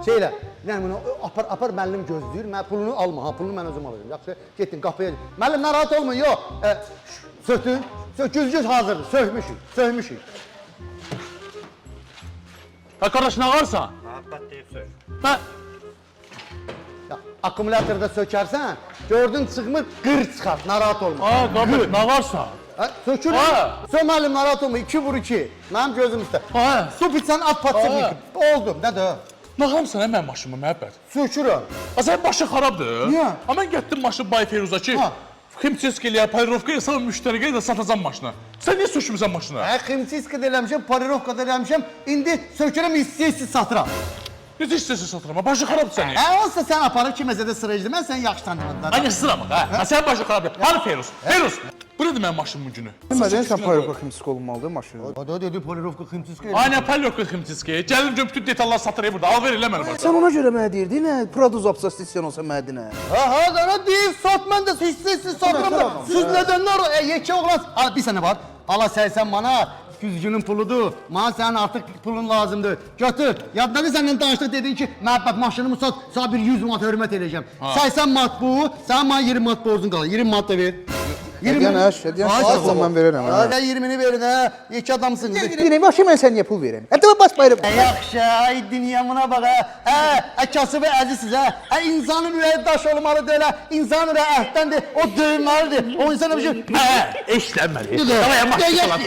Şeylə, yəni bunu apar müəllim gözləyir, mən pulunu alma, ha pulunu mən özüm alacağım. Yaxşı, getdin qapıya. Müəllim narahat olma, yox. Söktün, güzgüz hazırdır, sökmüşük. Ha qardaş, nə varsan? Məhəbbət deyib sök. Hə? Ya, akkumulyatorda sökərsən, gördün çıxmır, qır çıxar, narahat olma. Ha, qardaş, nə varsan? Sökürüm. Sök müəllim, narahat olma, 2 vur 2. Mənim gözüm üstə. Ha. Su bitsən at patsın. Oldu, nədir? Nağamsan mənim maşınıma, məhəbbət? Sökürəm. Ha, sənin başın xarabdır. Niyə? Ha, mən getdim maşın Bay Feruza ki, Ha. Ximçeskiliyə, payrovkaya sağ müştəriyə də satacam maşına. Sən niyə sökmüsən maşını? Ximçiska da eləmişəm, parirovka da eləmişəm. İndi sökürəm, istəyirsiz satıram. Necə istəsən satıram? Ha, başın xarabdır sənin. Olsa sən aparır kiməsə də sırayıcı. Mən səni yaxşı tanıdım. Ay, sıra bax, ha. Ha, sənin başın xarabdır. Hani Feruz? Feruz! Bu nədir mənim maşınımın günü? Bilmədin sən payroka ximsik olmalıdır maşını. O da dedi parirovka ximçiska. Aynen payrovka Ximçeskiyə. Gəlim görüm bütün detalları satırıq burada. Al ver elə mənə bax. Sən ona görə mənə deyirdin, nə? Prado zapsas istəyən olsa mənə dinə. Ha, dana deyib sat, mən də siz satıram. Siz nədənlər yekə oğlan? Bir sənə var. Ala 80 manat. Güzgünün puludur. Mənə sənin artıq pulun lazımdır. Götür. Yaddadır səndən danışdıq dedin ki, məhəbbət maşınımı sat, sana bir 100 manat hörmət edəcəm. 80 manat bu, sən mənə 20 manat borcun qalır. 20 manat da ver. Hədiyən şahsan mən verərəm. Hə, 20-ni verin hə. Yekə adamsın. Deyirəm, yaxşı mən sən niyə pul verəm? Hətta baş bayram. Yaxşı, ay dünyamına bax hə. Kasıbı əzizsiz hə. İnsanın ürəyi daş olmalıdır elə. İnsanın ürəyi əhdəndir. O döyülməlidir. O insana bir şey. Hə, eşlənməli. Davaya maşın falan.